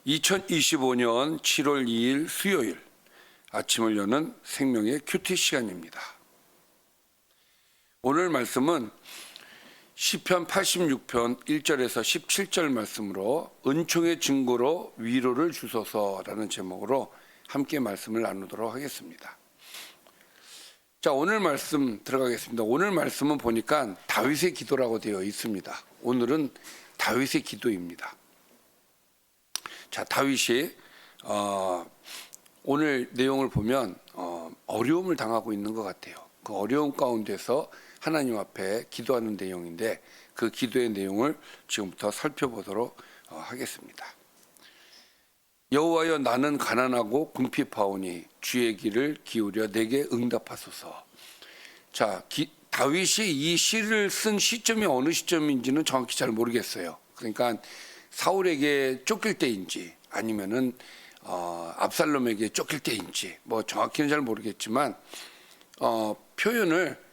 2025년 7월 2일 수요일 아침을 여는 생명의 큐티 시간입니다. 오늘 말씀은 시편 86편 1절에서 17절 말씀으로 은총의 증거로 위로를 주소서라는 제목으로 함께 말씀을 나누도록 하겠습니다. 자, 오늘 말씀 들어가겠습니다. 오늘 말씀은 보니까 다윗의 기도라고 되어 있습니다. 오늘은 다윗의 기도입니다. 자, 다윗이 오늘 내용을 보면 어려움을 당하고 있는 것 같아요. 그 어려움 가운데서 하나님 앞에 기도하는 내용인데 그 기도의 내용을 지금부터 살펴보도록 하겠습니다. 여호와여, 나는 가난하고 궁핍하오니 주의 귀를 기울여 내게 응답하소서. 자, 다윗이 이 시를 쓴 시점이 어느 시점인지는 정확히 잘 모르겠어요. 그러니까 사울에게 쫓길 때인지 아니면은 압살롬에게 쫓길 때인지 뭐 정확히는 잘 모르겠지만 표현을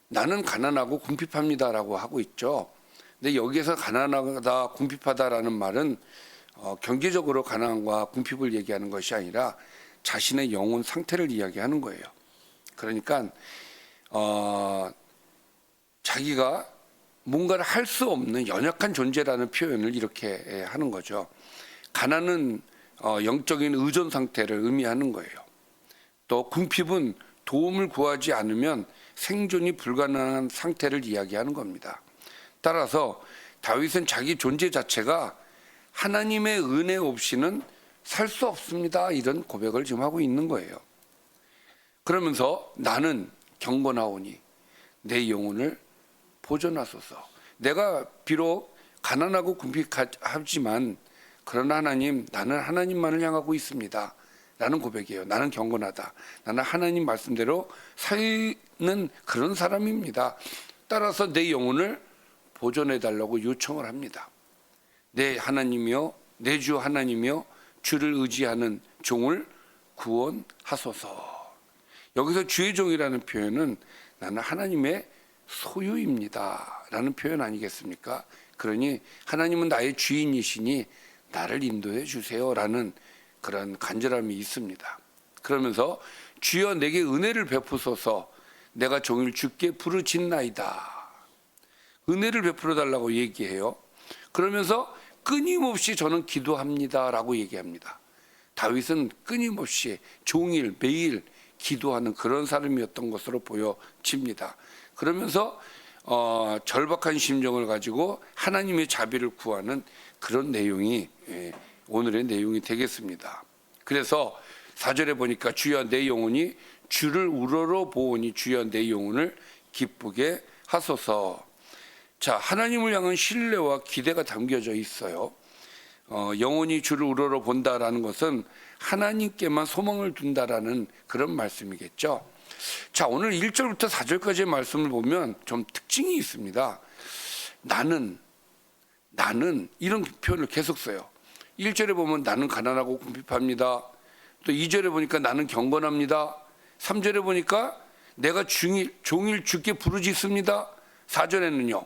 나는 가난하고 궁핍합니다라고 하고 있죠. 근데 여기에서 가난하다, 궁핍하다라는 말은 경제적으로 가난과 궁핍을 얘기하는 것이 아니라 자신의 영혼 상태를 이야기하는 거예요. 그러니까 자기가 뭔가를 할 수 없는 연약한 존재라는 표현을 이렇게 하는 거죠. 가난은 영적인 의존 상태를 의미하는 거예요. 또 궁핍은 도움을 구하지 않으면 생존이 불가능한 상태를 이야기하는 겁니다. 따라서 다윗은 자기 존재 자체가 하나님의 은혜 없이는 살 수 없습니다, 이런 고백을 지금 하고 있는 거예요. 그러면서 나는 경건하오니 내 영혼을 보존하소서. 내가 비록 가난하고 궁핍하지만 그러나 하나님, 나는 하나님만을 향하고 있습니다 라는 고백이에요. 나는 경건하다. 나는 하나님 말씀대로 살는 그런 사람입니다. 따라서 내 영혼을 보존해 달라고 요청을 합니다. 내 하나님이여, 내 주 하나님이여, 주를 의지하는 종을 구원하소서. 여기서 주의 종이라는 표현은 나는 하나님의 소유입니다 라는 표현 아니겠습니까? 그러니 하나님은 나의 주인이시니 나를 인도해 주세요 라는 그런 간절함이 있습니다. 그러면서 주여 내게 은혜를 베푸소서. 내가 종일 주께 부르짖나이다. 은혜를 베풀어 달라고 얘기해요. 그러면서 끊임없이 저는 기도합니다 라고 얘기합니다. 다윗은 끊임없이 종일 매일 기도하는 그런 사람이었던 것으로 보여집니다. 그러면서 절박한 심정을 가지고 하나님의 자비를 구하는 그런 내용이 오늘의 내용이 되겠습니다. 그래서 4절에 보니까 주여 내 영혼이 주를 우러러 보오니 주여 내 영혼을 기쁘게 하소서. 자, 하나님을 향한 신뢰와 기대가 담겨져 있어요. 영혼이 주를 우러러 본다라는 것은 하나님께만 소망을 둔다라는 그런 말씀이겠죠. 자, 오늘 1절부터 4절까지의 말씀을 보면 좀 특징이 있습니다. 나는 이런 표현을 계속 써요. 1절에 보면 나는 가난하고 궁핍합니다. 또 2절에 보니까 나는 경건합니다. 3절에 보니까 내가 종일 주께 부르짖습니다. 4절에는요,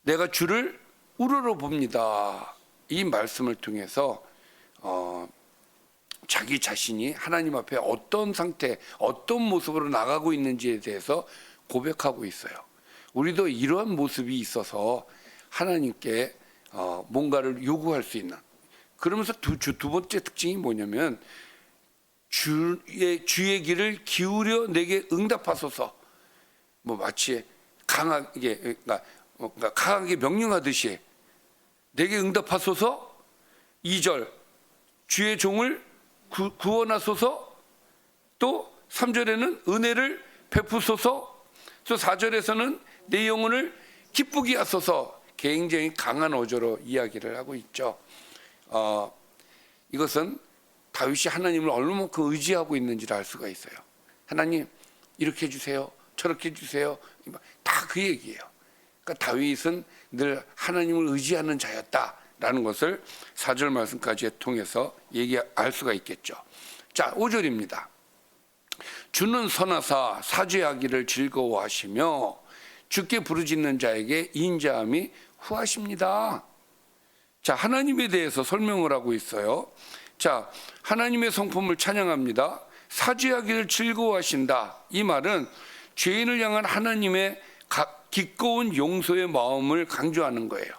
내가 주를 우러러 봅니다. 이 말씀을 통해서 자기 자신이 하나님 앞에 어떤 상태, 어떤 모습으로 나가고 있는지에 대해서 고백하고 있어요. 우리도 이러한 모습이 있어서 하나님께 뭔가를 요구할 수 있는. 그러면서 두 번째 특징이 뭐냐면 주의 귀를 기울여 내게 응답하소서. 뭐 마치 강하게 명령하듯이 내게 응답하소서. 2절 주의 종을 구원하소서. 또 3절에는 은혜를 베푸소서. 또 4절에서는 내 영혼을 기쁘게 하소서. 굉장히 강한 어조로 이야기를 하고 있죠. 이것은 다윗이 하나님을 얼마만큼 의지하고 있는지를 알 수가 있어요. 하나님 이렇게 해주세요, 저렇게 해주세요, 다 그 얘기예요. 그러니까 다윗은 늘 하나님을 의지하는 자였다라는 것을 4절 말씀까지 통해서 알 수가 있겠죠. 자, 5절입니다. 주는 선하사 사죄하기를 즐거워하시며 주께 부르짖는 자에게 인자함이 후하십니다. 자, 하나님에 대해서 설명을 하고 있어요. 자, 하나님의 성품을 찬양합니다. 사죄하기를 즐거워하신다. 이 말은 죄인을 향한 하나님의 기꺼운 용서의 마음을 강조하는 거예요.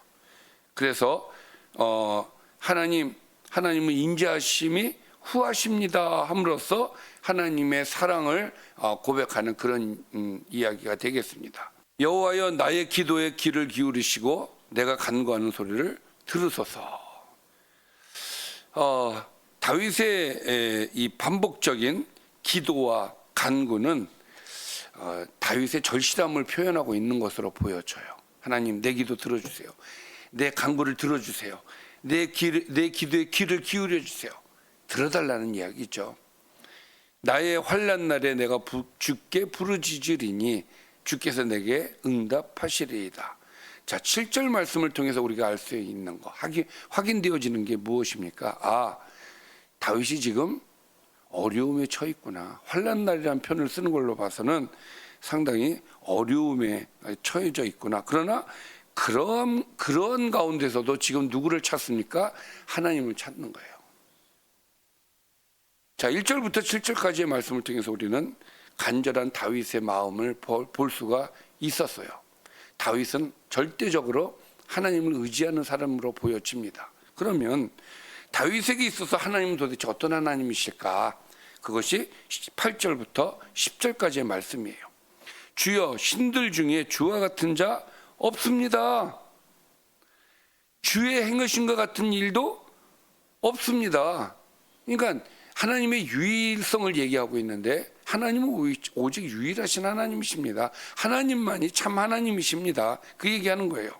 그래서 하나님은 인자하심이 후하십니다 함으로써 하나님의 사랑을 고백하는 그런 이야기가 되겠습니다. 여호와여, 나의 기도에 귀를 기울이시고 내가 간구하는 소리를 들으소서. 다윗의 이 반복적인 기도와 간구는 다윗의 절실함을 표현하고 있는 것으로 보여져요. 하나님, 내 기도 들어주세요. 내 간구를 들어주세요. 내 기도에 귀를 기울여 주세요. 들어달라는 이야기죠. 나의 환난 날에 내가 주께 부르짖으리니 주께서 내게 응답하시리이다. 자, 7절 말씀을 통해서 우리가 알 수 있는 거, 확인되어지는 게 무엇입니까? 다윗이 지금 어려움에 처해 있구나. 환난 날이라는 표현을 쓰는 걸로 봐서는 상당히 어려움에 처해져 있구나. 그러나 그런 가운데서도 지금 누구를 찾습니까? 하나님을 찾는 거예요. 자, 1절부터 7절까지의 말씀을 통해서 우리는 간절한 다윗의 마음을 볼 수가 있었어요. 다윗은 절대적으로 하나님을 의지하는 사람으로 보여집니다. 그러면 다윗에게 있어서 하나님은 도대체 어떤 하나님이실까? 그것이 8절부터 10절까지의 말씀이에요. 주여, 신들 중에 주와 같은 자 없습니다. 주의 행하신과 같은 일도 없습니다. 그러니까 하나님의 유일성을 얘기하고 있는데 하나님은 오직 유일하신 하나님이십니다. 하나님만이 참 하나님이십니다. 그 얘기하는 거예요.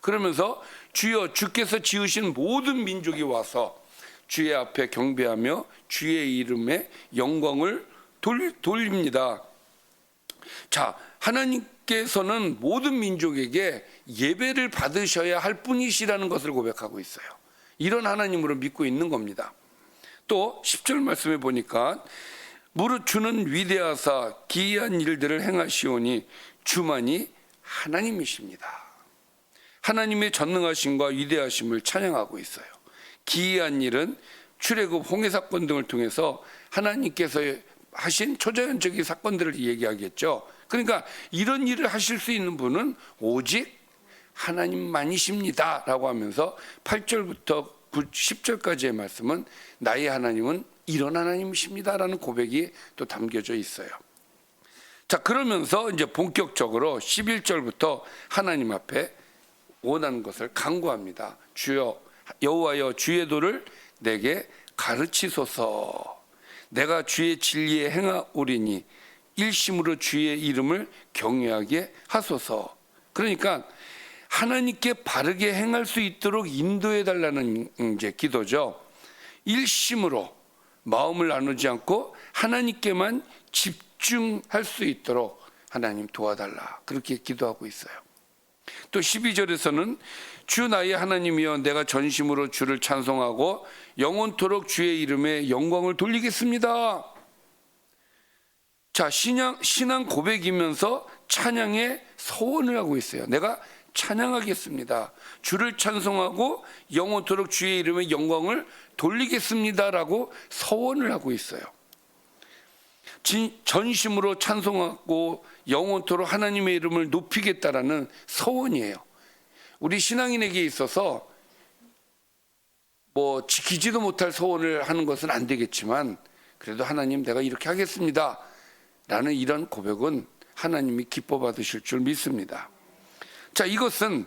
그러면서 주여, 주께서 지으신 모든 민족이 와서 주의 앞에 경배하며 주의 이름에 영광을 돌립니다. 자, 하나님께서는 모든 민족에게 예배를 받으셔야 할 뿐이시라는 것을 고백하고 있어요. 이런 하나님으로 믿고 있는 겁니다. 또 10절 말씀에 보니까 무릇 주는 위대하사 기이한 일들을 행하시오니 주만이 하나님이십니다. 하나님의 전능하심과 위대하심을 찬양하고 있어요. 기이한 일은 출애굽, 홍해 사건 등을 통해서 하나님께서 하신 초자연적인 사건들을 얘기하겠죠. 그러니까 이런 일을 하실 수 있는 분은 오직 하나님만이십니다 라고 하면서 8절부터 10절까지의 말씀은 나의 하나님은 이런 하나님이십니다 라는 고백이 또 담겨져 있어요. 자, 그러면서 이제 본격적으로 11절부터 하나님 앞에 원하는 것을 간구합니다. 주여, 여호와여, 주의 도를 내게 가르치소서. 내가 주의 진리에 행하오리니 일심으로 주의 이름을 경외하게 하소서. 그러니까 하나님께 바르게 행할 수 있도록 인도해 달라는 이제 기도죠. 일심으로 마음을 나누지 않고 하나님께만 집중할 수 있도록 하나님 도와달라. 그렇게 기도하고 있어요. 또 12절에서는 주 나의 하나님이여, 내가 전심으로 주를 찬송하고 영원토록 주의 이름에 영광을 돌리겠습니다. 자, 신앙 고백이면서 찬양의 서원을 하고 있어요. 내가 찬양하겠습니다. 주를 찬송하고 영원토록 주의 이름의 영광을 돌리겠습니다라고 서원을 하고 있어요. 전심으로 찬송하고 영원토록 하나님의 이름을 높이겠다라는 서원이에요. 우리 신앙인에게 있어서 뭐 지키지도 못할 서원을 하는 것은 안 되겠지만 그래도 하나님, 내가 이렇게 하겠습니다 라는 이런 고백은 하나님이 기뻐 받으실 줄 믿습니다. 자, 이것은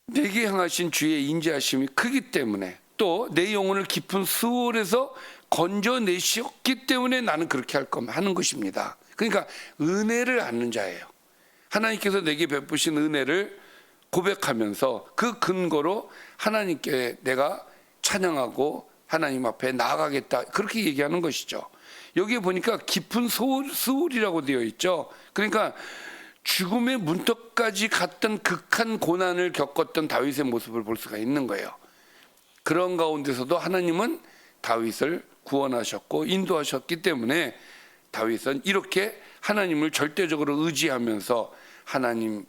내게 향하신 주의 인자하심이 크기 때문에, 또 내 영혼을 깊은 수월에서 건져내셨기 때문에 나는 그렇게 하는 것입니다. 그러니까 은혜를 받는 자예요. 하나님께서 내게 베푸신 은혜를 고백하면서 그 근거로 하나님께 내가 찬양하고 하나님 앞에 나아가겠다, 그렇게 얘기하는 것이죠. 여기에 보니까 깊은 수월이라고 되어 있죠. 그러니까 죽음의 문턱까지 갔던 극한 고난을 겪었던 다윗의 모습을 볼 수가 있는 거예요. 그런 가운데서도 하나님은 다윗을 구원하셨고 인도하셨기 때문에 다윗은 이렇게 하나님을 절대적으로 의지하면서 하나님께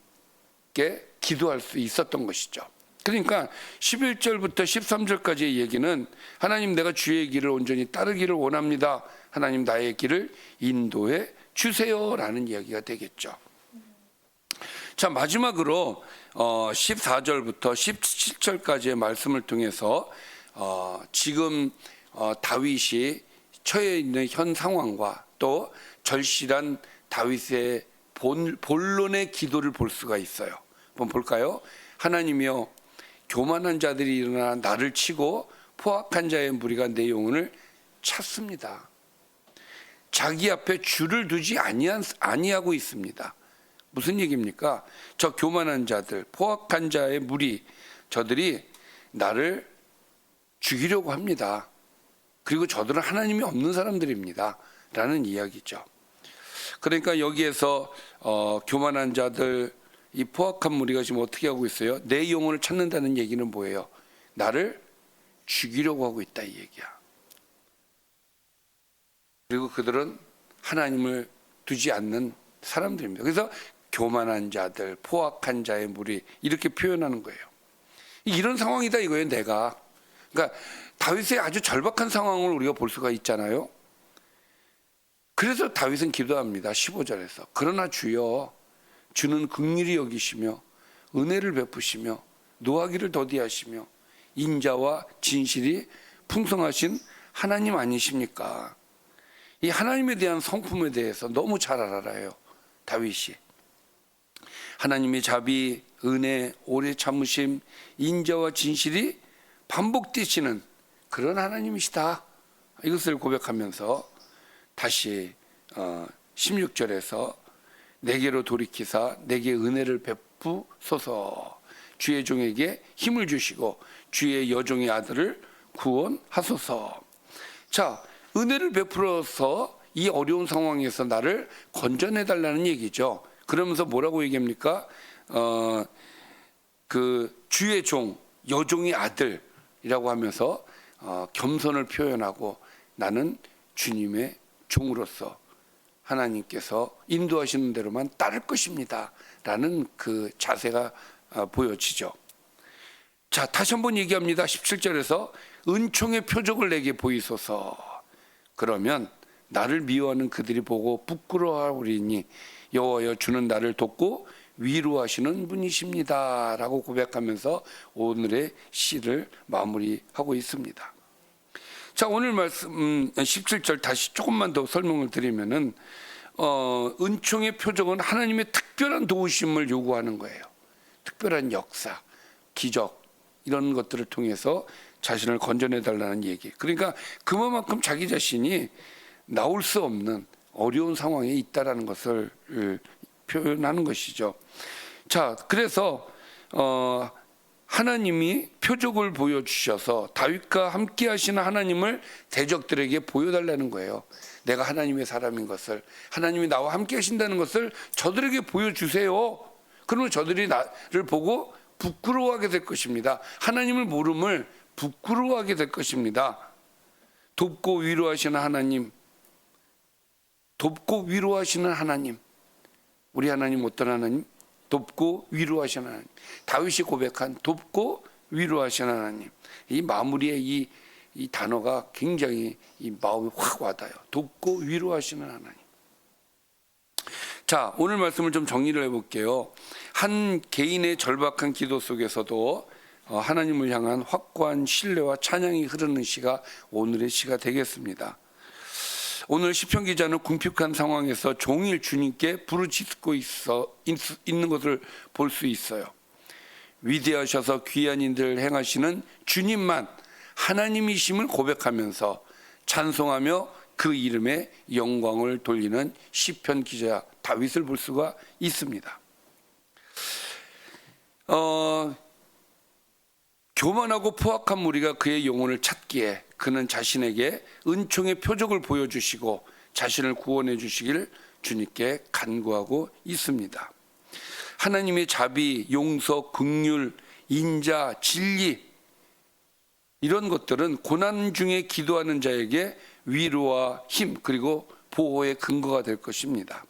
기도할 수 있었던 것이죠. 그러니까 11절부터 13절까지의 얘기는 하나님 내가 주의 길을 온전히 따르기를 원합니다. 하나님 나의 길을 인도해 주세요라는 이야기가 되겠죠. 자, 마지막으로 14절부터 17절까지의 말씀을 통해서 지금 다윗이 처해 있는 현 상황과 또 절실한 다윗의 본론의 기도를 볼 수가 있어요. 한번 볼까요? 하나님이여, 교만한 자들이 일어나 나를 치고 포악한 자의 무리가 내 영혼을 찾습니다. 자기 앞에 줄을 두지 아니하고 있습니다. 무슨 얘기입니까? 저 교만한 자들, 포악한 자의 무리, 저들이 나를 죽이려고 합니다. 그리고 저들은 하나님이 없는 사람들입니다. 라는 이야기죠. 그러니까 여기에서 교만한 자들, 이 포악한 무리가 지금 어떻게 하고 있어요? 내 영혼을 찾는다는 얘기는 뭐예요? 나를 죽이려고 하고 있다, 이 얘기야. 그리고 그들은 하나님을 두지 않는 사람들입니다. 그래서 교만한 자들, 포악한 자의 무리, 이렇게 표현하는 거예요. 이런 상황이다 이거예요, 내가. 그러니까 다윗의 아주 절박한 상황을 우리가 볼 수가 있잖아요. 그래서 다윗은 기도합니다. 15절에서. 그러나 주여, 주는 긍휼히 여기시며 은혜를 베푸시며 노하기를 더디하시며 인자와 진실이 풍성하신 하나님 아니십니까? 이 하나님에 대한 성품에 대해서 너무 잘 알아요, 다윗이. 하나님의 자비, 은혜, 오래 참으심, 인자와 진실이 반복되시는 그런 하나님이시다. 이것을 고백하면서 다시 16절에서 내게로 돌이키사 내게 은혜를 베푸소서, 주의 종에게 힘을 주시고 주의 여종의 아들을 구원하소서. 자, 은혜를 베풀어서 이 어려운 상황에서 나를 건져내달라는 얘기죠. 그러면서 뭐라고 얘기합니까? 그 주의 종, 여종의 아들이라고 하면서 겸손을 표현하고 나는 주님의 종으로서 하나님께서 인도하시는 대로만 따를 것입니다. 라는 그 자세가 보여지죠. 자, 다시 한번 얘기합니다. 17절에서 은총의 표적을 내게 보이소서. 그러면 나를 미워하는 그들이 보고 부끄러워하리니 여호와여, 주는 나를 돕고 위로하시는 분이십니다. 라고 고백하면서 오늘의 시를 마무리하고 있습니다. 자, 오늘 말씀 17절 다시 조금만 더 설명을 드리면은 은총의 표적은 하나님의 특별한 도우심을 요구하는 거예요. 특별한 역사, 기적 이런 것들을 통해서 자신을 건져내달라는 얘기. 그러니까 그만큼 자기 자신이 나올 수 없는 어려운 상황에 있다라는 것을 표현하는 것이죠. 자, 그래서 하나님이 표적을 보여주셔서 다윗과 함께 하시는 하나님을 대적들에게 보여달라는 거예요. 내가 하나님의 사람인 것을, 하나님이 나와 함께 하신다는 것을 저들에게 보여주세요. 그러면 저들이 나를 보고 부끄러워하게 될 것입니다. 하나님을 모름을 부끄러워하게 될 것입니다. 돕고 위로하시는 하나님, 돕고 위로하시는 하나님. 우리 하나님 어떤 하나님? 돕고 위로하시는 하나님. 다윗이 고백한 돕고 위로하시는 하나님. 이 마무리의 이 단어가 굉장히 이 마음에 확 와닿아요. 돕고 위로하시는 하나님. 자, 오늘 말씀을 좀 정리를 해볼게요. 한 개인의 절박한 기도 속에서도 하나님을 향한 확고한 신뢰와 찬양이 흐르는 시가 오늘의 시가 되겠습니다. 오늘 시편 기자는 궁핍한 상황에서 종일 주님께 부르짖고 있는 것을 볼 수 있어요. 위대하셔서 귀한 일들 행하시는 주님만 하나님이심을 고백하면서 찬송하며 그 이름에 영광을 돌리는 시편 기자 다윗을 볼 수가 있습니다. 교만하고 포악한 무리가 그의 영혼을 찾기에 그는 자신에게 은총의 표적을 보여주시고 자신을 구원해 주시길 주님께 간구하고 있습니다. 하나님의 자비, 용서, 긍휼, 인자, 진리 이런 것들은 고난 중에 기도하는 자에게 위로와 힘 그리고 보호의 근거가 될 것입니다.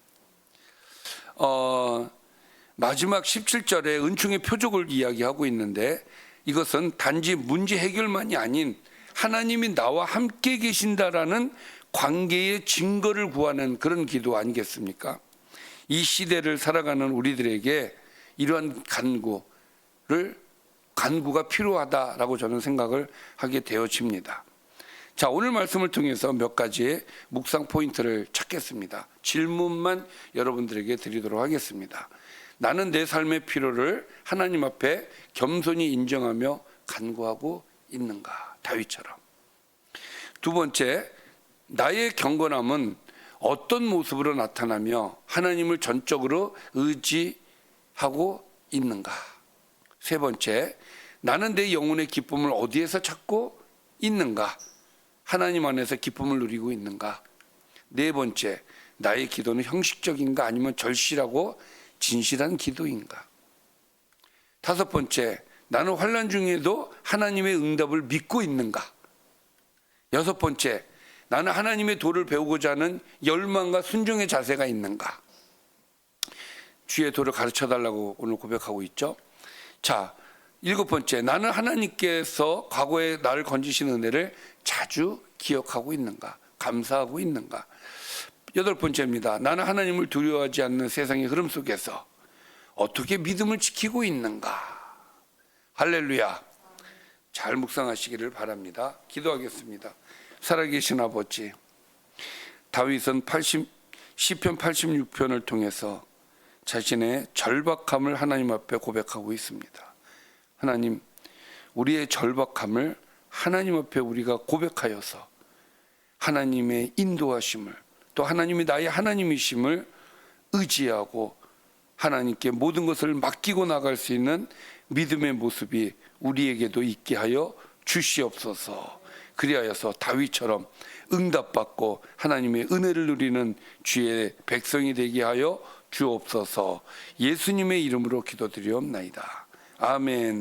마지막 17절에 은총의 표적을 이야기하고 있는데 이것은 단지 문제 해결만이 아닌 하나님이 나와 함께 계신다라는 관계의 증거를 구하는 그런 기도 아니겠습니까? 이 시대를 살아가는 우리들에게 이러한 간구가 필요하다라고 저는 생각을 하게 되어집니다. 자, 오늘 말씀을 통해서 몇 가지의 묵상 포인트를 찾겠습니다. 질문만 여러분들에게 드리도록 하겠습니다. 나는 내 삶의 필요를 하나님 앞에 겸손히 인정하며 간구하고 있는가? 다윗처럼. 두 번째, 나의 경건함은 어떤 모습으로 나타나며 하나님을 전적으로 의지하고 있는가? 세 번째, 나는 내 영혼의 기쁨을 어디에서 찾고 있는가? 하나님 안에서 기쁨을 누리고 있는가? 네 번째, 나의 기도는 형식적인가 아니면 절실하고 진실한 기도인가? 다섯 번째, 나는 환난 중에도 하나님의 응답을 믿고 있는가? 여섯 번째, 나는 하나님의 도를 배우고자 하는 열망과 순종의 자세가 있는가? 주의 도를 가르쳐달라고 오늘 고백하고 있죠. 자, 일곱 번째, 나는 하나님께서 과거에 나를 건지신 은혜를 자주 기억하고 있는가? 감사하고 있는가? 여덟 번째입니다. 나는 하나님을 두려워하지 않는 세상의 흐름 속에서 어떻게 믿음을 지키고 있는가? 할렐루야. 잘 묵상하시기를 바랍니다. 기도하겠습니다. 살아계신 아버지, 다윗은 시편 86편을 통해서 자신의 절박함을 하나님 앞에 고백하고 있습니다. 하나님, 우리의 절박함을 하나님 앞에 우리가 고백하여서 하나님의 인도하심을, 또 하나님이 나의 하나님이심을 의지하고 하나님께 모든 것을 맡기고 나갈 수 있는 믿음의 모습이 우리에게도 있게 하여 주시옵소서. 그리하여서 다윗처럼 응답받고 하나님의 은혜를 누리는 주의 백성이 되게 하여 주옵소서. 예수님의 이름으로 기도드리옵나이다. 아멘.